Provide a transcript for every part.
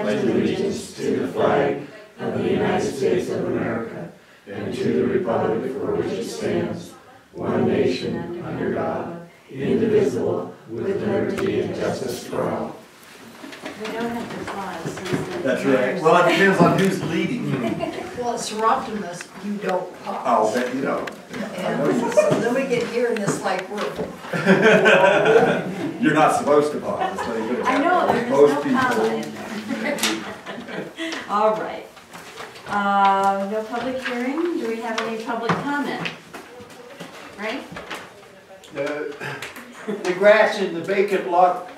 pledge allegiance to the flag of the United States of America and to the republic for which it stands, one nation, under God, indivisible, with liberty and justice for all. We don't have to pause since That's right. Well, it depends on who's leading. Well, it's Optimus, you don't pause. I'll bet you don't. And so then we get here and it's like we're... You're not supposed to pause. So you I know, there's most no people. comma in there. All right. No public hearing. Do we have any public comment? Right? The grass in the vacant lot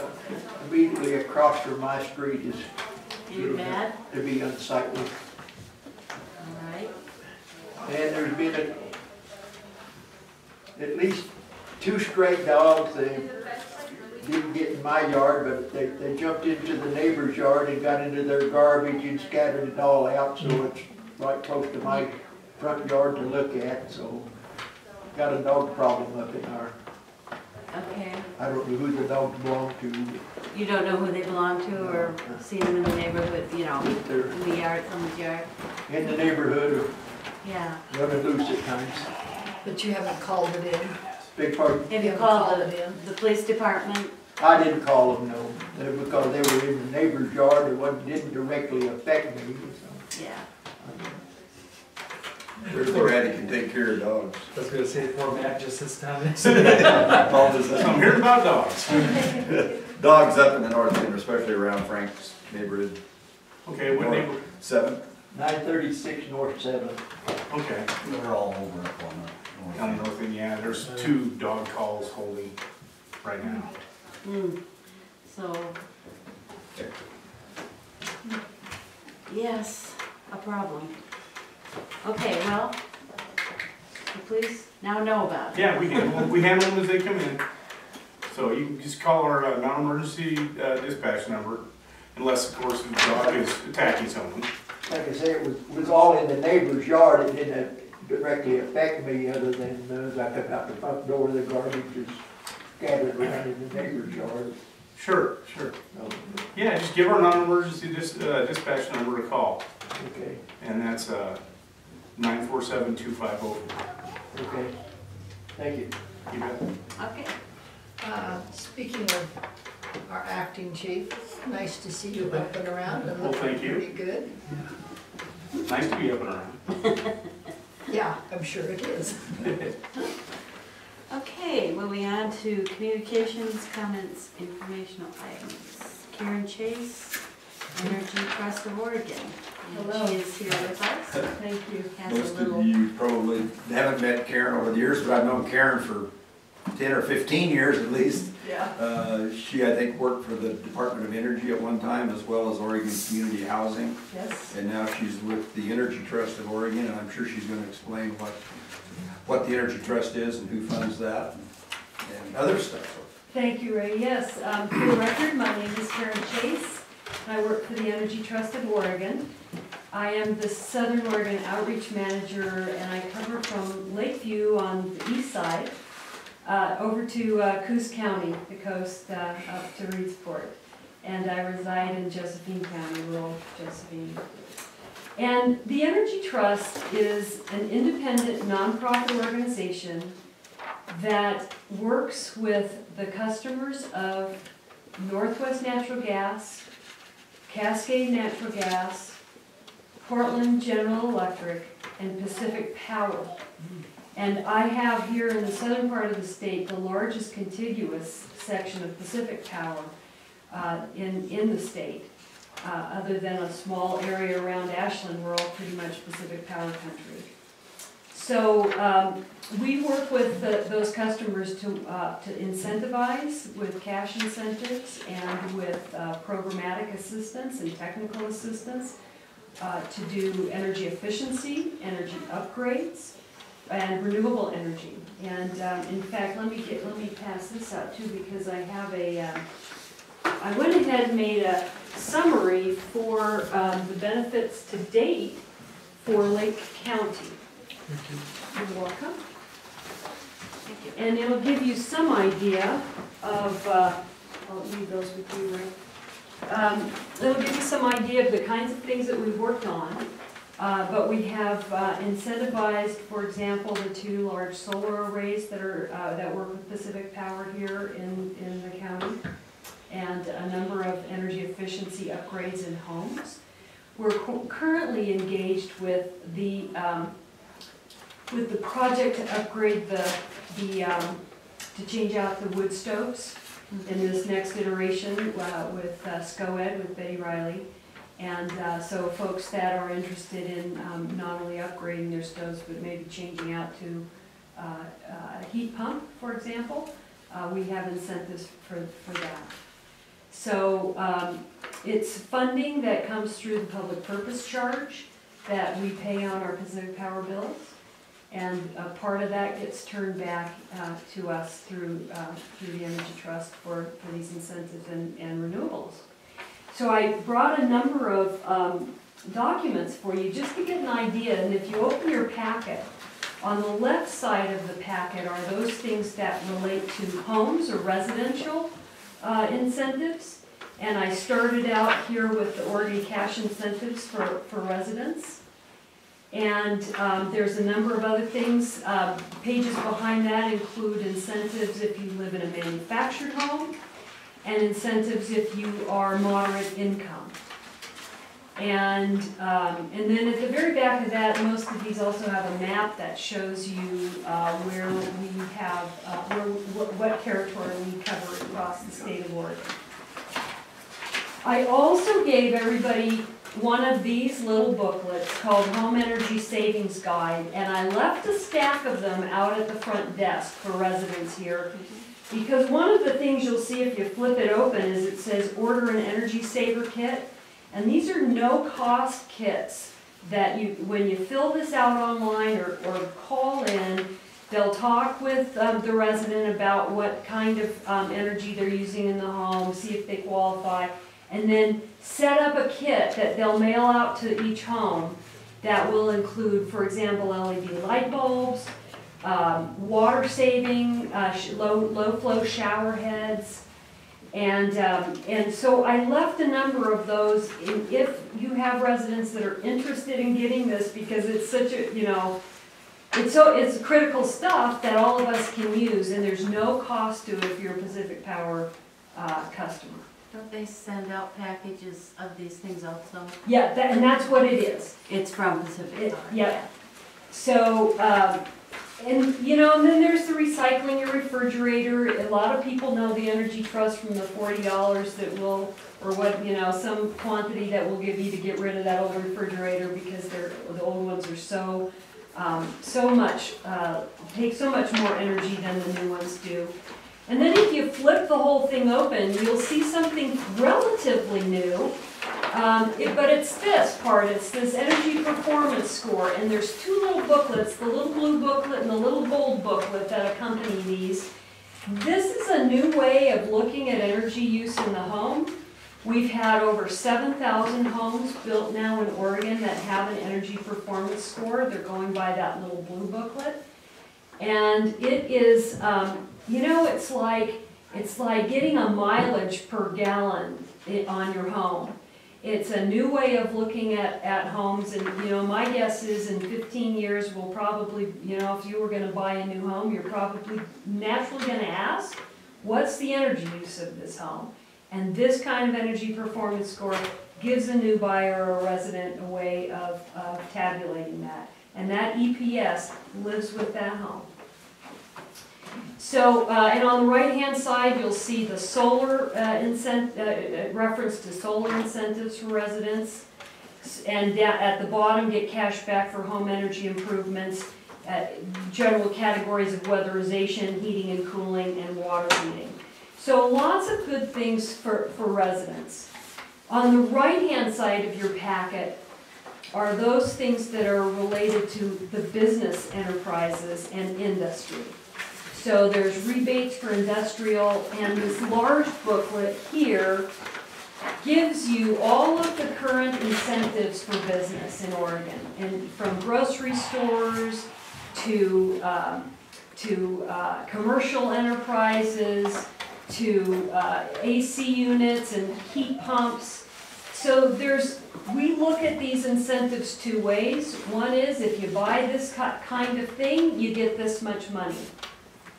immediately across from my street is You mad? to be unsightly. All right. And there's been at least 2 stray dogs. They didn't get in my yard, but they jumped into the neighbor's yard and got into their garbage and scattered it all out, so it's right close to my front yard to look at, so got a dog problem up in our, Okay. I don't know who the dogs belong to. You don't know who they belong to or seen them in the neighborhood, you know, They're in the yard, someone's yard? in the neighborhood, Yeah. running loose at times. But you haven't called it in. Big part. Have you haven't called it in. the police department? I didn't call them, no, because they were in the neighbor's yard. It didn't directly affect me, so. Yeah. There's Brad, he can take care of dogs. I was gonna say poor Matt just this time. I'm hearing about dogs. Dogs up in the north end, especially around Frank's neighborhood. Okay, what neighbor? 7. 936 North 7. Okay. They're all over up on Down north end, yeah, there's 2 dog calls holding right now. So, yes, a problem. Okay, well, the police now know about it. Yeah, we handle them as they come in. So you just call our non-emergency dispatch number, unless of course the dog is attacking someone. Like I say, it was all in the neighbor's yard. It didn't directly affect me other than as I come out the front door, the garbage is scattered around in the neighbor's yard. Sure, sure. So, Yeah, just give our non-emergency dispatch number a call, okay, and that's 947-2504. okay. Thank you. You bet. Okay. Speaking of our acting chief, nice to see you up and around and Well, looking thank you. pretty good. Nice to be up and around. Yeah, I'm sure it is. Okay, moving on to communications, comments, informational items. Karen Chase, Energy Trust of Oregon. And Hello. she is here with us. Thank you. Has a Most little, of you probably haven't met Karen over the years, but I've known Karen for 10 or 15 years at least. Yeah. She, I think, worked for the Department of Energy at one time, as well as Oregon Community Housing. Yes. And now she's with the Energy Trust of Oregon, and I'm sure she's going to explain what the Energy Trust is and who funds that and other stuff. Thank you, Ray. Yes, for the record, my name is Karen Chase. I work for the Energy Trust of Oregon. I am the Southern Oregon Outreach Manager, and I cover from Lakeview on the east side over to Coos County, the coast, up to Reedsport. And I reside in Josephine County, rural Josephine. And the Energy Trust is an independent nonprofit organization that works with the customers of Northwest Natural Gas, Cascade Natural Gas, Portland General Electric, and Pacific Power. And I have here in the southern part of the state the largest contiguous section of Pacific Power in the state. Other than a small area around Ashland, we're all pretty much Pacific Power country. So we work with those customers to incentivize with cash incentives and with programmatic assistance and technical assistance to do energy efficiency, energy upgrades, and renewable energy. And in fact, let me pass this out too, because I have I went ahead and made a summary for the benefits to date for Lake County. You're welcome. Thank you. And it'll give you some idea of, I'll leave those with you, Ray. it'll give you some idea of the kinds of things that we've worked on. But we have incentivized, for example, the 2 large solar arrays that are that work with Pacific Power here in the county, and a number of energy efficiency upgrades in homes. We're currently engaged with the project to upgrade to change out the wood stoves in this next iteration with SCOED, with Betty Riley. And so folks that are interested in not only upgrading their stoves, but maybe changing out to a heat pump, for example, we have incentives for that. So it's funding that comes through the public purpose charge that we pay on our Pacific Power bills. And part of that gets turned back to us through the Energy Trust for these incentives and renewables. So I brought a number of documents for you just to get an idea. And if you open your packet, on the left side of the packet are those things that relate to homes or residential incentives. And I started out here with the Oregon cash incentives for residents. And there's a number of other things. Pages behind that include incentives if you live in a manufactured home, and incentives if you are moderate income. And then at the very back of that, most of these also have a map that shows you where we have, what territory we cover across the state of Oregon. I also gave everybody one of these little booklets called Home Energy Savings Guide, and I left a stack of them out at the front desk for residents here, because one of the things you'll see if you flip it open is it says order an energy saver kit, and these are no-cost kits that you, when you fill this out online or call in, they'll talk with the resident about what kind of energy they're using in the home, see if they qualify, and then set up a kit that they'll mail out to each home that will include, for example, LED light bulbs, water saving, low flow shower heads, and so I left a number of those if you have residents that are interested in getting this, because it's such a, you know, it's critical stuff that all of us can use, and there's no cost to it if you're a Pacific Power customer. Don't they send out packages of these things also? Yeah, and that's what it is. It's from Pacific Power. Yeah. So, and you know, and then there's the recycling your refrigerator. A lot of people know the Energy Trust from the $40 that will, or what, you know, some quantity that will give you to get rid of that old refrigerator, because the old ones are so much, take so much more energy than the new ones do. And then if you flip the whole thing open, you'll see something relatively new, but it's this part, it's this energy performance score, and there's 2 little booklets, the little blue booklet and the little gold booklet that accompany these. This is a new way of looking at energy use in the home. We've had over 7,000 homes built now in Oregon that have an energy performance score. They're going by that little blue booklet. And it is, you know, it's like getting a mileage per gallon on your home. It's a new way of looking at homes, and you know, my guess is in 15 years we'll probably, you know, if you were going to buy a new home, you're probably naturally going to ask, what's the energy use of this home? And this kind of energy performance score gives a new buyer or resident a way of tabulating that. And that EPS lives with that home. So, and on the right-hand side, you'll see the solar reference to solar incentives for residents. And at the bottom, get cash back for home energy improvements, general categories of weatherization, heating and cooling, and water heating. So lots of good things for residents. On the right-hand side of your packet are those things that are related to the business enterprises and industry. So there's rebates for industrial, and this large booklet here gives you all of the current incentives for business in Oregon, and from grocery stores to commercial enterprises, to AC units and heat pumps. So we look at these incentives two ways. One is if you buy this kind of thing, you get this much money.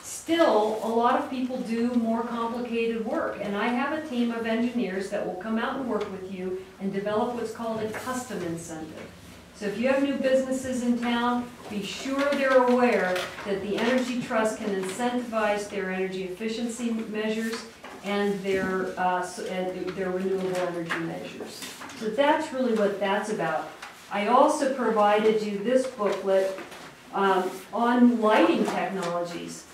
Still, a lot of people do more complicated work, and I have a team of engineers that will come out and work with you and develop what's called a custom incentive. So if you have new businesses in town, be sure they're aware that the Energy Trust can incentivize their energy efficiency measures and their renewable energy measures. So that's really what that's about. I also provided you this booklet on lighting technologies.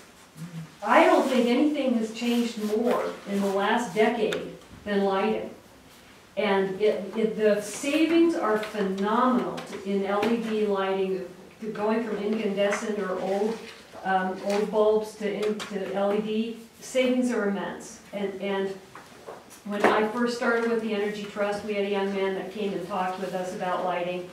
I don't think anything has changed more in the last decade than lighting. And the savings are phenomenal in LED lighting, going from incandescent or old bulbs to LED. Savings are immense. And when I first started with the Energy Trust, we had a young man that came and talked with us about lighting.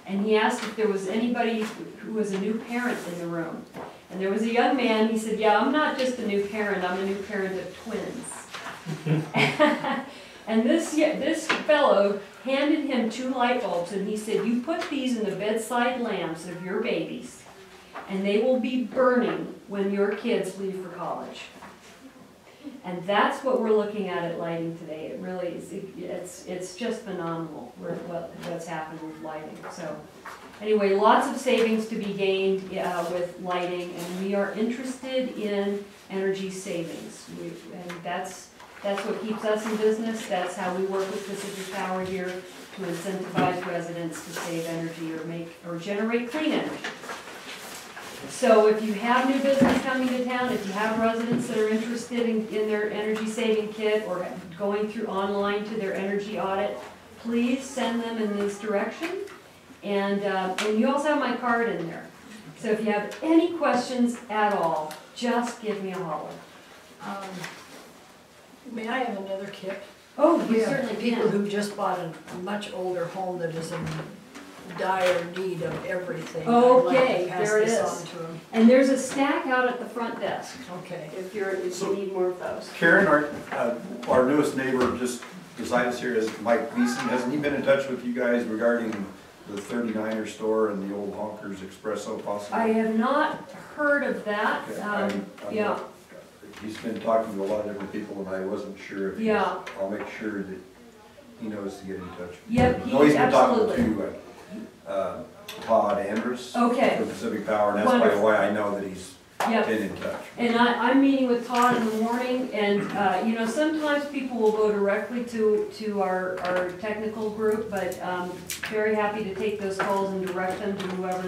And he asked if there was anybody who was a new parent in the room. And there was a young man, he said, yeah, I'm not just a new parent, I'm a new parent of twins. And this fellow handed him 2 light bulbs and he said, you put these in the bedside lamps of your babies and they will be burning when your kids leave for college. And that's what we're looking at lighting today. It really is, it's just phenomenal what's happened with lighting. So anyway, lots of savings to be gained with lighting, and we are interested in energy savings. And that's what keeps us in business. That's how we work with Pacific Power here to incentivize residents to save energy or generate clean energy. So if you have new business coming to town, if you have residents that are interested in their energy saving kit or going through online to their energy audit, please send them in this direction. And you also have my card in there. So if you have any questions at all, just give me a holler. May I have another kit? Oh, We you have certainly people can. who just bought a much older home that is in dire need of everything. Okay, I'd like to there it pass is. this on to them. And there's a stack out at the front desk Okay. if you need more of those. Karen, our newest neighbor just beside us here is Mike Beeson. Hasn't he been in touch with you guys regarding the 39er store and the old Honkers Espresso possibly? I have not heard of that. Okay, I'm Yeah. not- He's been talking to a lot of different people and I wasn't sure if Yeah. I'll make sure that he knows to get in touch. Yep, No, he's been absolutely. talking to Todd Andrus Okay. from Pacific Power, and that's Wonderful. why I know that he's Yep. been in touch. And I'm meeting with Todd in the morning, and, sometimes people will go directly to our technical group, but very happy to take those calls and direct them to whoever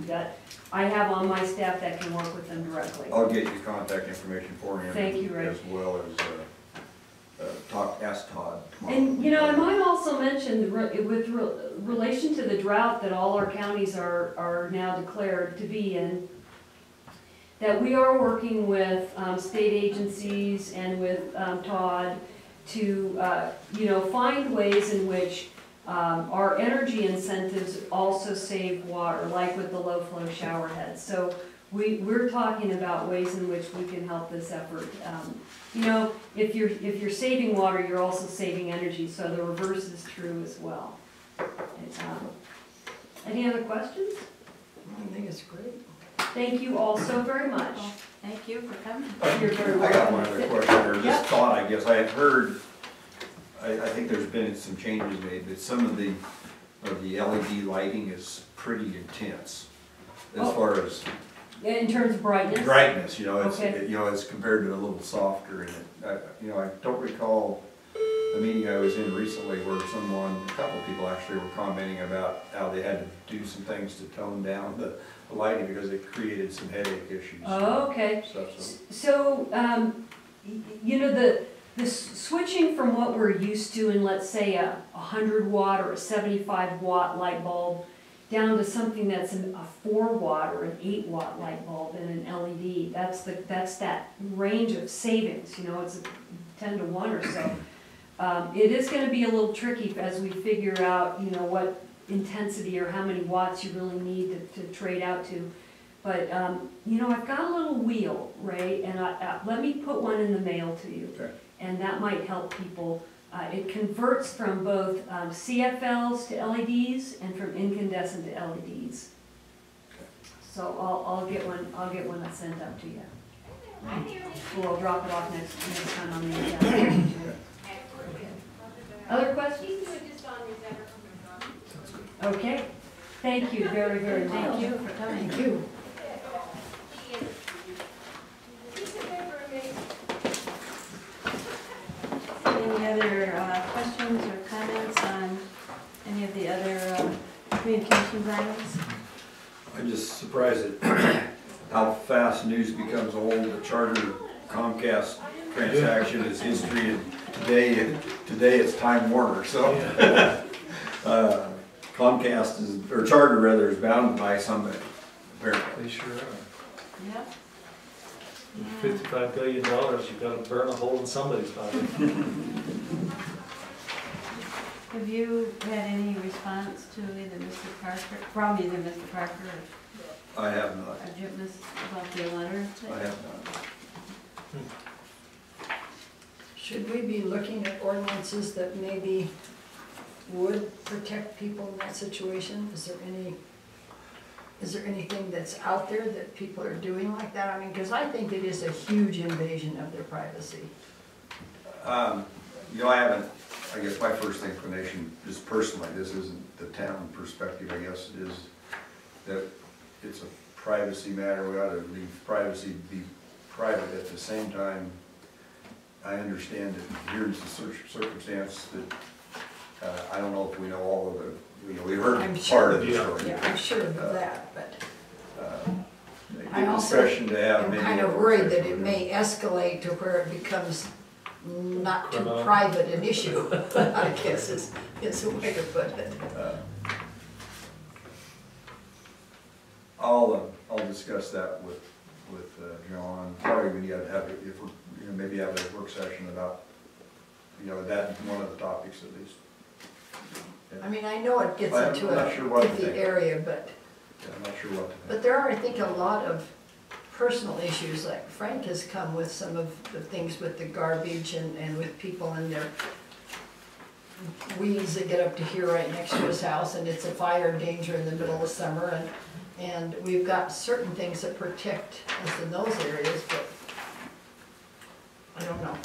that I have on my staff that can work with them directly. I'll get you contact information for him. Thank you, Ray. As well as ask Todd tomorrow. And, I might also mention, with relation to the drought that all our counties are now declared to be in, that we are working with state agencies and with Todd to, find ways in which our energy incentives also save water, like with the low flow shower heads. So we're talking about ways in which we can help this effort. If you're saving water, you're also saving energy, so the reverse is true as well. Any other questions? I think it's great. Thank you all so very much. Well, thank you for coming. You're very I got welcome. one other question, or Yep. just thought, I guess. I had heard, I think there's been some changes made, that some of the LED lighting is pretty intense as Oh. far as In terms of brightness? brightness, it's, Okay. it's compared to a little softer, and I don't recall a meeting I was in recently where a couple people actually were commenting about how they had to do some things to tone down the lighting because it created some headache issues. Oh, okay. Stuff, So, the switching from what we're used to in, let's say, a 100-watt or a 75-watt light bulb down to something that's a 4-watt or an 8-watt light bulb in an LED, that's that range of savings, it's a 10 to 1 or so. It is gonna be a little tricky as we figure out, what intensity or how many watts you really need to trade out to. But, you know, I've got a little wheel, Ray, and let me put one in the mail to you. Okay. And that might help people. It converts from both CFLs to LEDs and from incandescent to LEDs. So I'll get one that's sent out to you. Well, I'll drop it off next time I'm in town. Other questions? Okay. Thank you very, very much. Thank you for coming. Thank you. Any other questions or comments on any of the other communications items? I'm just surprised at how fast news becomes old. The Charter Comcast transaction is history, and today it's Time Warner, so. Comcast is, or Charter rather, is bound by somebody, apparently. They sure are. Yep. $55 billion, you've got to burn a hole in somebody's pocket. Have you had any response to either Mr. Parker, from either Mr. Parker I have not. or Jim about the letter? I have not. Should we be looking at ordinances that maybe would protect people in that situation? Is there anything that's out there that people are doing like that? I mean, because I think it is a huge invasion of their privacy. You know, I haven't, I guess my first inclination is personally, this isn't the town perspective, I guess it is that it's a privacy matter. We ought to leave privacy be private. At the same time, I understand that here's the circumstance that I don't know if we know all of the, you know, we heard I'm part sure. of the story. Yeah, I'm sure of that, but I Good also discussion to have I'm maybe. kind of worried that it may escalate to where it becomes not too Criminal. private an issue, I guess is a way to put it. I'll discuss that with John. Probably we need to have, if we're, you know, maybe have a work session about, you know, that one of the topics at least. I mean, I know it gets I'm into not a sure what to iffy think. area, but Yeah, I'm not sure what to think. But there are, I think, a lot of personal issues, like Frank has come with some of the things with the garbage and with people in their weeds that get up to here right next to his house, and it's a fire danger in the middle of summer, and we've got certain things that protect us in those areas, but I don't know.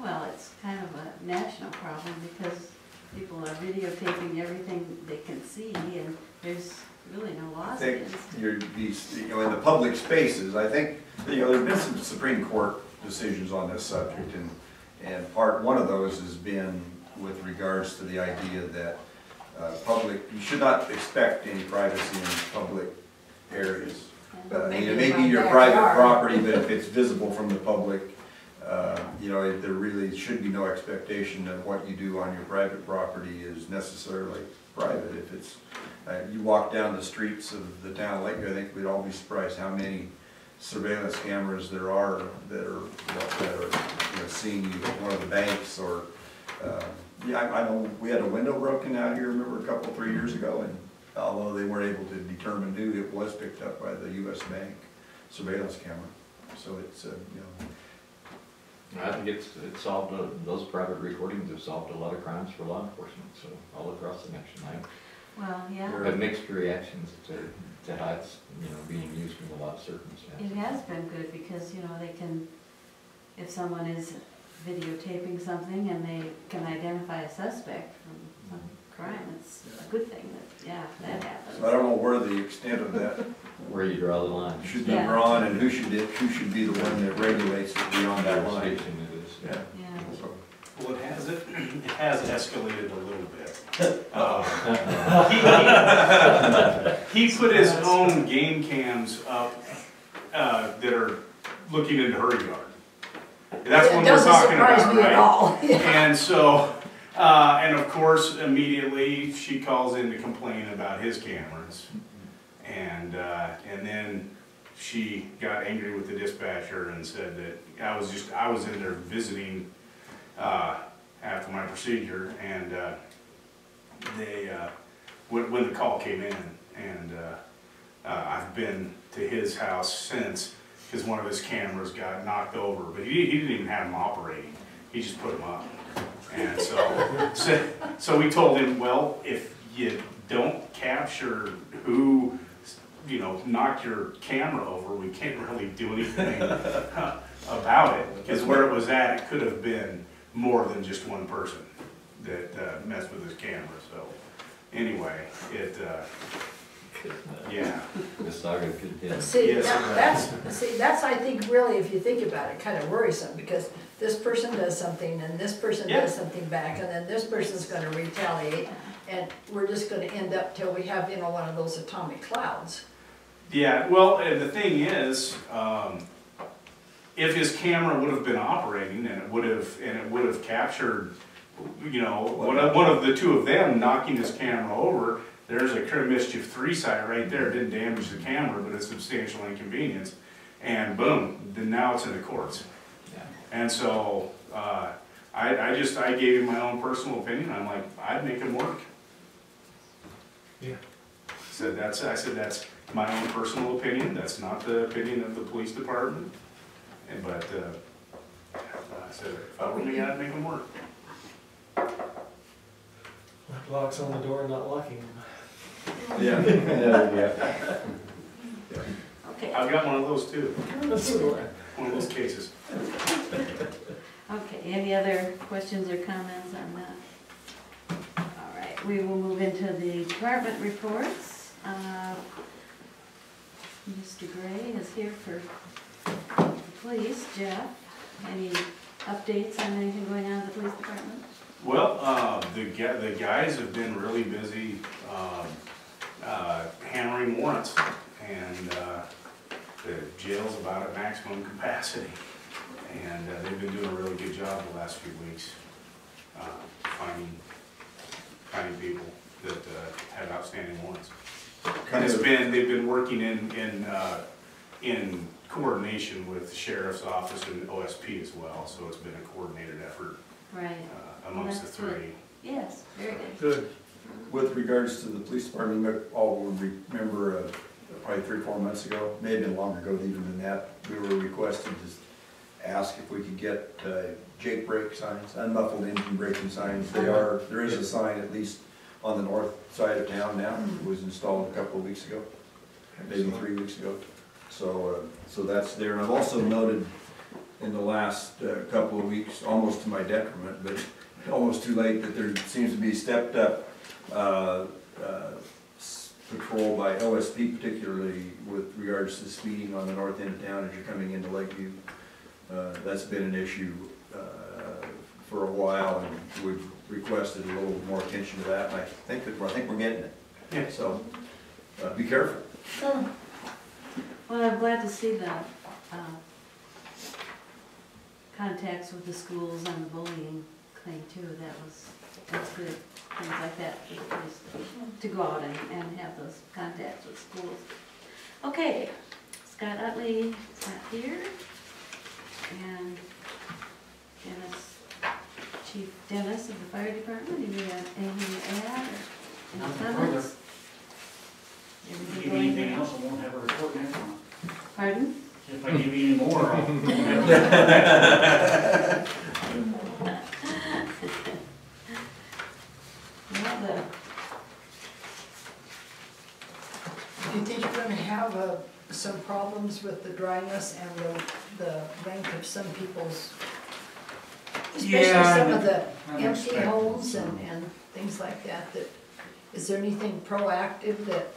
Well, it's kind of a national problem because people are videotaping everything they can see, and there's really no I laws think against it. you know, in the public spaces, I think, you know, there's been some Supreme Court decisions on this subject, and one of those has been with regards to the idea that you should not expect any privacy in public areas. But I mean, maybe it may in be my your private backyard. property, but if it's visible from the public, you know, there really should be no expectation that what you do on your private property is necessarily private. If it's, you walk down the streets of the town of Lakeview, I think we'd all be surprised how many surveillance cameras there are that are you know, seeing you at one of the banks or, yeah, I know we had a window broken out here, remember, 3 years ago, and although they weren't able to determine who, it was picked up by the U.S. Bank surveillance camera. So it's, you know. I think it's solved, those private recordings have solved a lot of crimes for law enforcement, so all across the nation. Well, yeah, I've had mixed reactions to how it's, you know, being used in a lot of circumstances. it has been good because, you know, they can, if someone is videotaping something and they can identify a suspect from some crime, it's a good thing that, yeah, that happens. So I don't know where the extent of that Where you draw the line. should be Yeah. drawn and who should be the one that regulates it beyond that line. Jurisdiction it is. Yeah. Yeah. So, Well, it has escalated a little bit. He put his own game cams up that are looking into her yard. That's what we're talking about, It doesn't surprise me at right? all. And so, and of course, immediately she calls in to complain about his cameras. And then she got angry with the dispatcher and said that I was in there visiting after my procedure, and they when the call came in, and I've been to his house since, because one of his cameras got knocked over, but he didn't even have them operating. He just put them up. And so we told him, well, if you don't capture who, you know, knocked your camera over, we can't really do anything about it. Because where it was at, it could have been more than just one person that messed with his camera. So anyway, yeah. The saga continues. But see, Yes, that's, I think, really, if you think about it, kind of worrisome, because this person does something, and this person Yeah. does something back, and then this person's gonna retaliate, and we're just gonna end up till we have, you know, one of those atomic clouds. Yeah, well, and the thing is, if his camera would have been operating and it would have captured, you know, one of the two of them knocking his camera over, there's a Cure Mischief 3 site right there. It didn't damage the camera, but it's substantial inconvenience. And boom, then now it's in the courts. Yeah. And so I gave him my own personal opinion. I'm like, I'd make him work. Yeah. I said that's my own personal opinion. That's not the opinion of the police department. But I said, if I were me, I'd make him work. Locks on the door, not locking them. Yeah. Okay, I've got one of those too. That's the way. One of those cases. okay, any other questions or comments on that? All right, we will move into the department reports. Mr. Gray is here for the police. Jeff, any updates on anything going on in the police department? Well, the guys have been really busy hammering warrants, and the jail's about at maximum capacity. And they've been doing a really good job the last few weeks finding people that have outstanding warrants. They've been working in coordination with the sheriff's office and OSP as well, so it's been a coordinated effort Right, amongst the that's good. three. Yes, very good. Good. With regards to the police department, you all will remember probably 3 or 4 months ago, maybe been longer ago even than that, we were requested to ask if we could get Jake brake signs, unmuffled engine braking signs. There is a sign at least on the north side of town now. It was installed a couple of weeks ago, maybe 3 weeks ago. So that's there. And I've also noted in the last couple of weeks, almost to my detriment, but almost too late, that there seems to be stepped up patrol by OSP, particularly with regards to speeding on the north end of town as you're coming into Lakeview. That's been an issue for a while, and we've requested a little more attention to that, and I think we're getting it. Yeah. So be careful. Well, I'm glad to see the contacts with the schools on the bullying thing too. That's good. Things like that for the police to go out and have those contacts with schools. Okay, Scott Utley is not here. And Chief Dennis of the fire department, do you have anything to add or any comments? If I give you anything else, I won't have a report next month. Pardon? If I give you any more, I won't have a report. Do you think you're gonna have some problems with the dryness and the length of some people's, especially Yeah, some of the I'm empty expecting homes some. and things like that, is there anything proactive that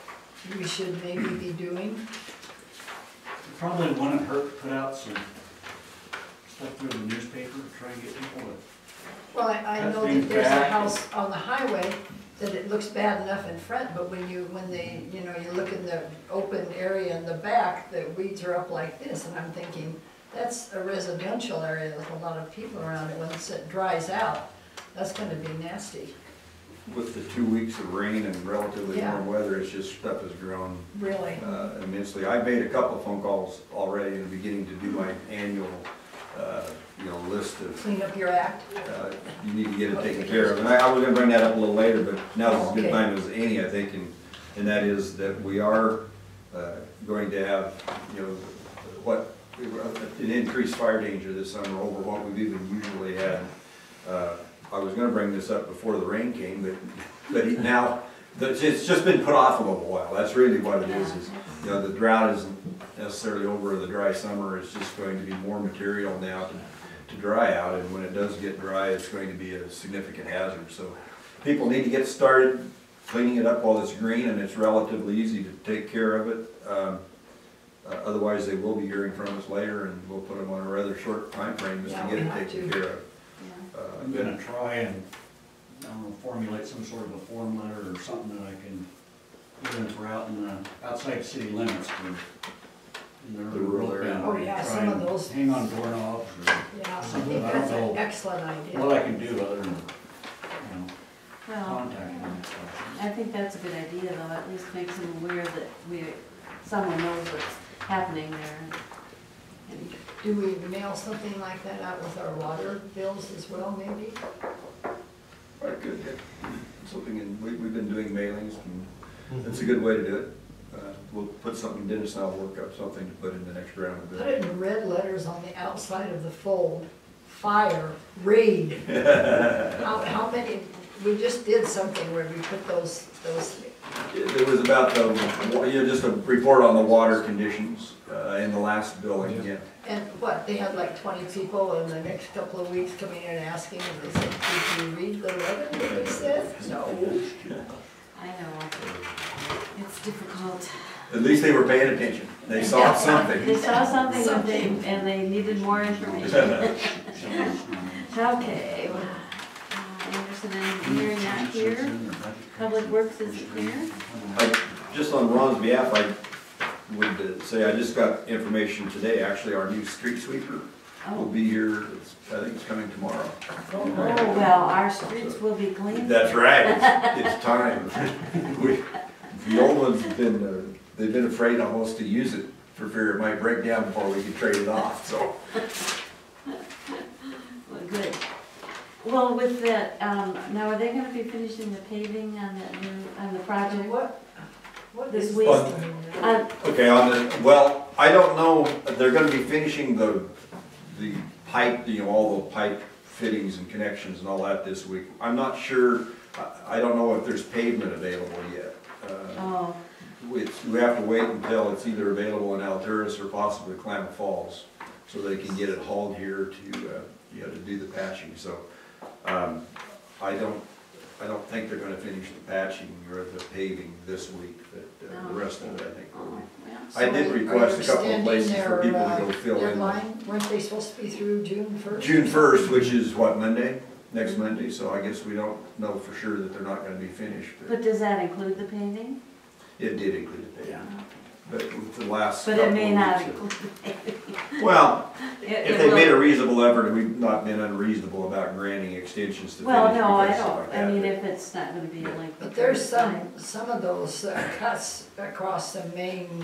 we should maybe be doing? Probably wouldn't hurt to put out some stuff through the newspaper to try and get people to. Well, I That's know being that there's a back. house on the highway that it looks bad enough in front, but when you look in the open area in the back, the weeds are up like this, and I'm thinking, that's a residential area with a lot of people around it. Once it dries out, that's gonna be nasty, With the 2 weeks of rain and relatively Yeah. warm weather, it's just stuff has grown really. immensely. I made a couple of phone calls already in the beginning to do my annual, list of, Clean up your act. you need to get it taken care of. And I was gonna bring that up a little later, but now is as good Okay. time as any, I think, and that is that we are going to have, you know, what, an increased fire danger this summer over what we've even usually had. I was gonna bring this up before the rain came, but now, it's just been put off a little while. That's really what it is, you know, the drought isn't necessarily over the dry summer. It's just going to be more material now to dry out, and when it does get dry, it's going to be a significant hazard. So people need to get started cleaning it up while it's green, and it's relatively easy to take care of it. Otherwise, they will be hearing from us later, and we'll put them on a rather short time frame just to get it taken care of. I'm gonna try and, I don't know, formulate some sort of a form letter or something that I can, even if we're out in the, outside city limits, in the rural area. Oh, yeah, try some of and those. Hang on doorknobs or Yeah, I something. think I that's don't an know excellent idea. what I can do other than, you know, Well, contact them and stuff. I think that's a good idea, though, at least makes them aware that someone knows what's happening there. And Do we mail something like that out with our water bills as well, maybe? Quite good, yeah. Something, and we've been doing mailings, and it's a good way to do it. We'll put something, Dennis and I'll work up something to put in the next round of Put it. it in red letters on the outside of the fold. Fire, raid. How many, we just did something where we put those, It was about the, you know, just a report on the water conditions in the last building, yeah. and what, they had like 20 people in the next couple of weeks coming in and asking, and they said, did you read the letter that we said? No. I know, it's difficult. At least they were paying attention. They saw something. They saw something and they needed more information. Okay, Anderson Engineering not here, Public Works isn't here. Just on Ron's behalf, I would say I just got information today, actually, our new street sweeper will be here, I think it's coming tomorrow. Oh, well, our streets will be clean. That's right, it's time. The old ones have been, they've been afraid almost to use it for fear it might break down before we can trade it off, so. Well, good. Well, with that, now are they gonna be finishing the paving on that new, on the project? What This is week? Okay, on the, well, I don't know, they're gonna be finishing the pipe, you know, all the pipe fittings and connections and all that this week. I'm not sure, I don't know if there's pavement available yet. Oh, We have to wait until it's either available in Alturas or possibly Klamath Falls, so they can get it hauled here to, you know, to do the patching, so. I don't think they're gonna finish the patching or the paving this week, but the rest of it, I think. oh, yeah. I did request a couple of places for people to go fill in. Deadline, weren't they supposed to be through June 1st? June 1st, which is what, Monday? Next Monday, so I guess we don't know for sure that they're not gonna be finished, But but does that include the paving? it did include the paving. But with the last But couple it may of not weeks, include the paving. well, It if they will- made a reasonable effort, we've not been unreasonable about granting extensions to finish. Well, no, I because stuff don't, like I that, mean, but- if it's not gonna be a lengthy. But there's period of some of those cuts across the main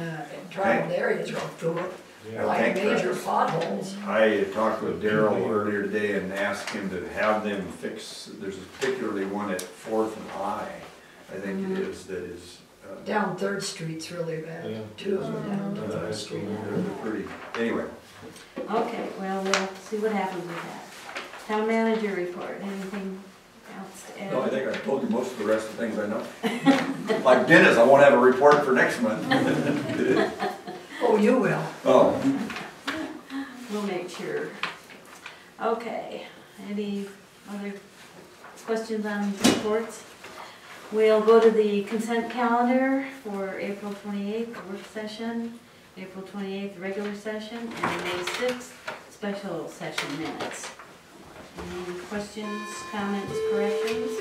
traveled areas are like Tank major tracks. potholes. I talked with Daryl earlier today and asked him to have them fix, there's particularly one at 4th and I think it is, that is. Down 3rd Street's really bad, Yeah. two of them down Mhm. 3rd Street. They're pretty, anyway. Okay, well, we'll see what happens with that. Town manager report, anything else to add? No, I think I told you most of the rest of the things I know. Like Dennis, I won't have a report for next month. Oh, you will. Oh, We'll make sure. Okay, any other questions on reports? We'll go to the consent calendar for April 28th, work session, April 28th, regular session, and May 6th, special session minutes. Any questions, comments, corrections?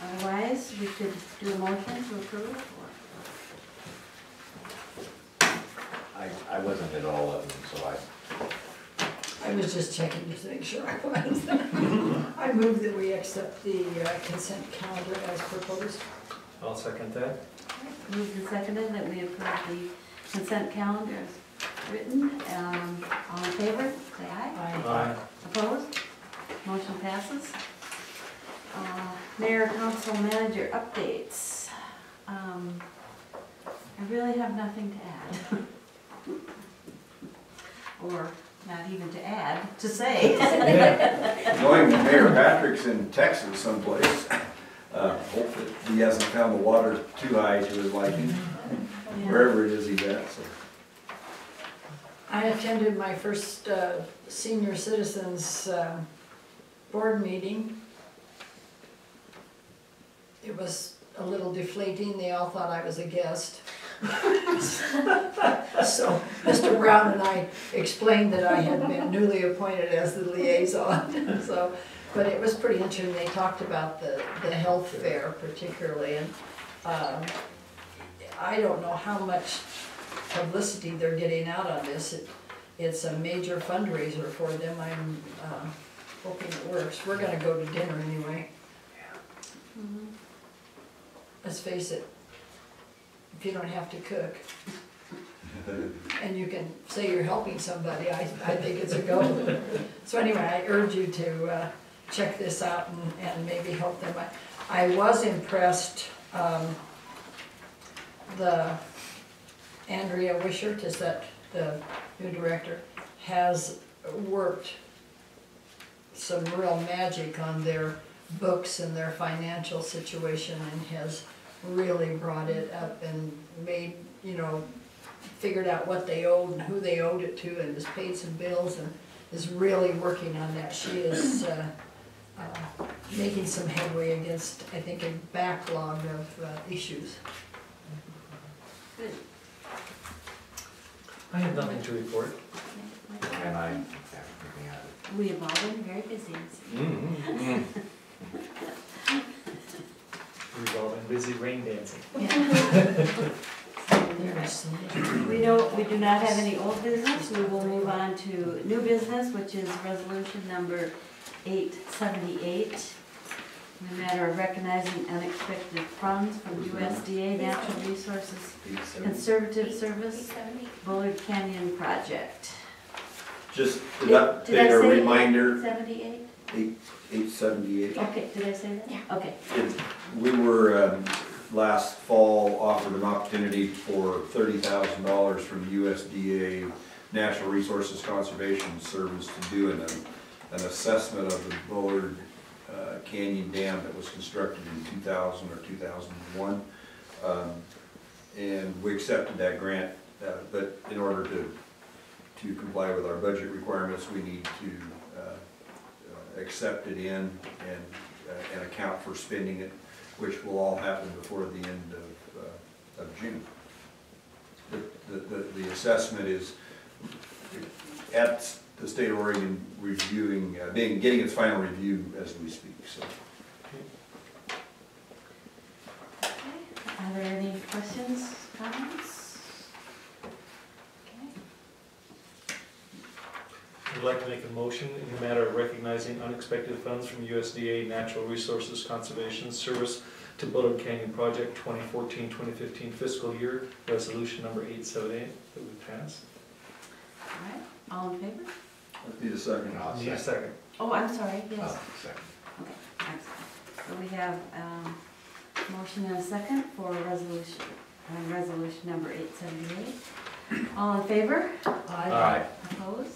Otherwise, we could do a motion to approve, I wasn't at all of them, so I was just checking just to make sure I was. I move that we accept the consent calendar as proposed. I'll second that. moved and seconded that we approve the consent calendar as written. All in favor, say aye. Aye. Opposed? Motion passes. Mayor, council, manager updates. I really have nothing to add. Or not even to add, to say. Knowing that Mayor Patrick's in Texas someplace, hope that he hasn't found the water too high to his liking, wherever it is he's at, so. I attended my first senior citizens board meeting. It was a little deflating, they all thought I was a guest. So Mr. Brown and I explained that I had been newly appointed as the liaison. So, but it was pretty interesting, they talked about the health fair particularly, and I don't know how much publicity they're getting out on this. It's a major fundraiser for them. I'm hoping it works. We're gonna go to dinner anyway. Let's face it, if you don't have to cook, and you can say you're helping somebody, I think it's a go. So anyway, I urge you to check this out and maybe help them. I was impressed, the Andrea Wishart, is that the new director, has worked some real magic on their books and their financial situation, and has really brought it up and made, you know, figured out what they owed and who they owed it to, and has paid some bills and is really working on that. She is making some headway against, I think, a backlog of issues. Good. I have nothing to report. And I have everything out of We have all been very busy. We've all been busy rain dancing. We do not have any old business. We will move on to new business, which is resolution number 878. In the matter of recognizing unexpected funds from USDA Natural Resources Conservative Service Bullard Canyon Project. Just to Did I update a say reminder, 78? 878. Okay, did I say that? Yeah. Okay. We were, last fall, offered an opportunity for $30,000 from USDA Natural Resources Conservation Service to do an assessment of the Bullard Canyon Dam that was constructed in 2000 or 2001. And we accepted that grant, but in order to comply with our budget requirements, we need to accept it in and account for spending it, which will all happen before the end of June. The assessment is at the state of Oregon reviewing, getting its final review as we speak. So. Okay. Are there any questions, comments? I'd like to make a motion in the matter of recognizing unexpected funds from USDA Natural Resources Conservation Service to Bullard Canyon Project 2014-2015 fiscal year, resolution number 878 that we passed. All right, all in favor? Need a second. Need a second. Oh, I'm sorry, yes. Oh, second. Okay, excellent. So we have motion and a second for resolution number 878. All in favor? Aye. Opposed?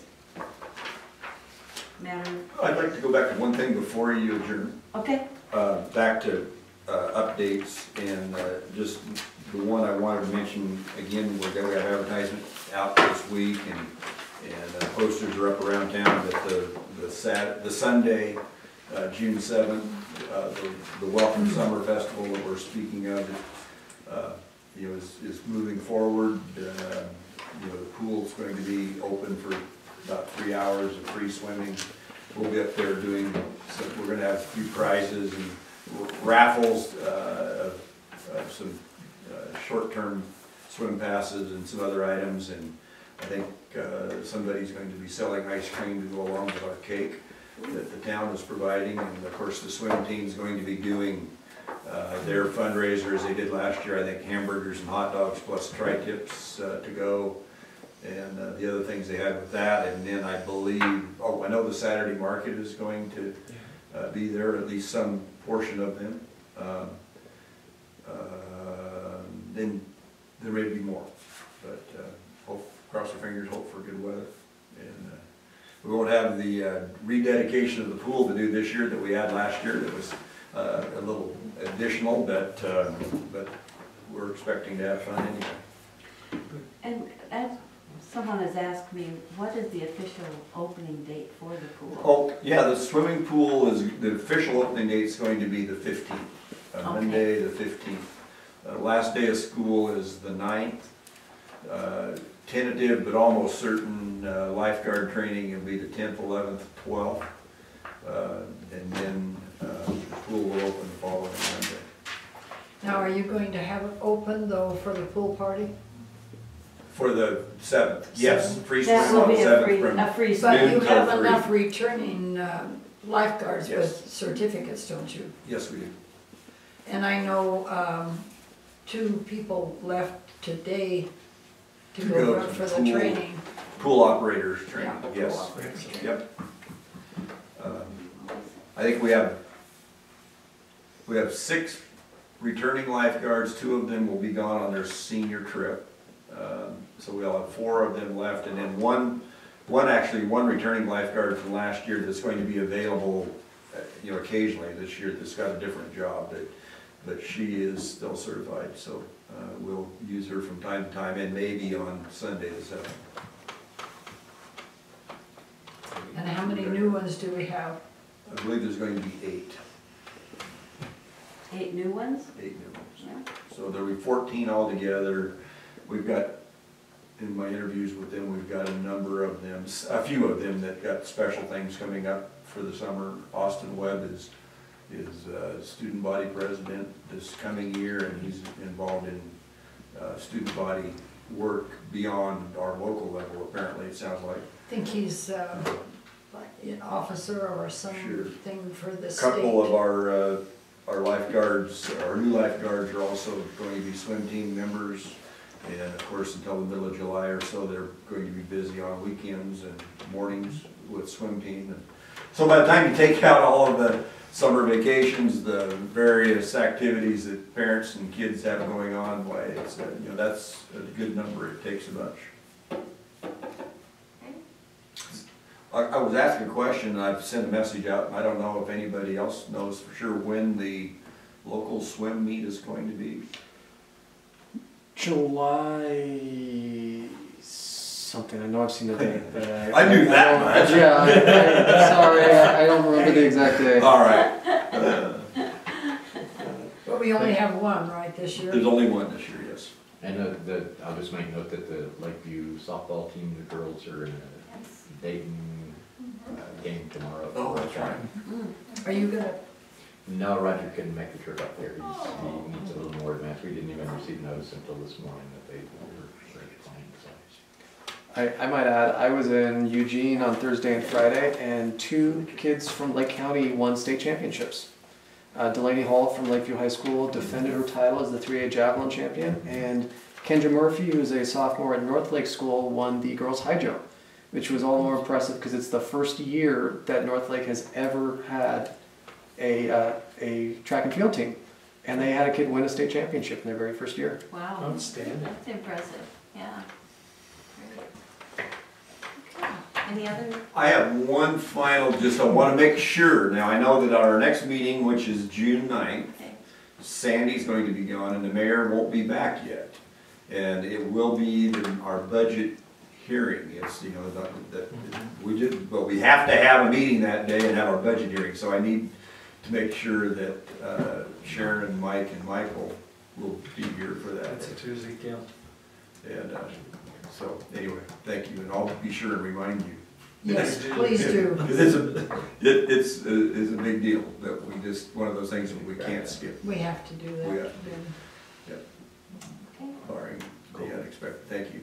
Matter, I'd like to go back to one thing before you adjourn. okay, Back to updates, and just the one I wanted to mention again, we have advertisement out this week, and posters are up around town that the Sunday, June 7th, the Welcome Summer Festival that we're speaking of, is moving forward. The pool's going to be open for about 3 hours of free swimming. We'll be up there doing, so we're going to have a few prizes and raffles of some short-term swim passes and some other items, and I think somebody's going to be selling ice cream to go along with our cake that the town is providing, and of course the swim team's going to be doing their fundraiser as they did last year. I think hamburgers and hot dogs plus tri-tips to go, and the other things they had with that. And then I believe, I know the Saturday market is going to be there, at least some portion of them. Then there may be more, but cross our fingers, hope for good weather. And we won't have the rededication of the pool to do this year that we had last year. That was a little additional, but we're expecting to have fun anyway. And as someone has asked me, what is the official opening date for the pool? Oh, yeah, the swimming pool the official opening date is going to be the 15th, Monday the 15th. Last day of school is the 9th. Tentative but almost certain lifeguard training will be the 10th, 11th, 12th. And then the pool will open the following Monday. Now, are you going to have it open though for the pool party? For the 7th, yes, free swim That will on be the a 7th free, from a free But swim. you till have 3. enough returning lifeguards Yes. with certificates, don't you? Yes, we do. And I know 2 people left today to go for the pool training. Pool operators training, Yeah, pool yes. operators training. Yep. I think we have 6 returning lifeguards. 2 of them will be gone on their senior trip. So we'll have 4 of them left, and then one returning lifeguard from last year that's going to be available, occasionally this year. That's got a different job, but she is still certified. So we'll use her from time to time, and maybe on Sunday the 7th. And how many new ones do we have? I believe there's going to be 8. 8 new ones? 8 new ones. Yeah. So there'll be 14 altogether. We've got, in my interviews with them, we've got a number of them, a few of them that got special things coming up for the summer. Austin Webb is student body president this coming year, and he's involved in student body work beyond our local level, apparently, it sounds like. I think he's like an officer or something for the A state. couple of our lifeguards, our new lifeguards are also going to be swim team members. And of course, until the middle of July or so, they're going to be busy on weekends and mornings with swim team. And so by the time you take out all of the summer vacations, the various activities that parents and kids have going on, why it's that's a good number. It takes a bunch. I was asked a question, and I've sent a message out, and I don't know if anybody else knows for sure when the local swim meet is going to be. July something. I know I've seen the date, but I knew that much. Yeah, sorry, I don't remember the exact day. All right. But we only have one, right, this year? There's only one this year, yes. And I'll just make note that the Lakeview softball team, the girls are in a Dayton game tomorrow. Oh, that's right. Are you gonna, No, Roger couldn't make the trip up there. He needs a little more advance. We didn't even receive notice until this morning that they were ready playing, so. I might add, I was in Eugene on Thursday and Friday, and 2 kids from Lake County won state championships. Delaney Hall from Lakeview High School defended her title as the 3A javelin champion, and Kendra Murphy, who's a sophomore at North Lake School, won the girls high jump, which was all the more impressive because it's the first year that North Lake has ever had a track and field team, and they had a kid win a state championship in their very first year. Wow. Outstanding. That's impressive, yeah. Great. Okay. Any other? I have one final, I want to make sure. Now, I know that our next meeting, which is June 9th, Okay. Sandy's going to be gone and the mayor won't be back yet. And it will be our budget hearing. It's, but we have to have a meeting that day and have our budget hearing. So I need to make sure that Sharon, Mike, and Michael will be here for that. That's a Tuesday, yeah. And so anyway, thank you, and I'll be sure and remind you. yes, please do. Because it's a big deal that we just, one of those things that we can't skip. We have to do We that. have to. Yep. Okay. Barring the unexpected. Thank you.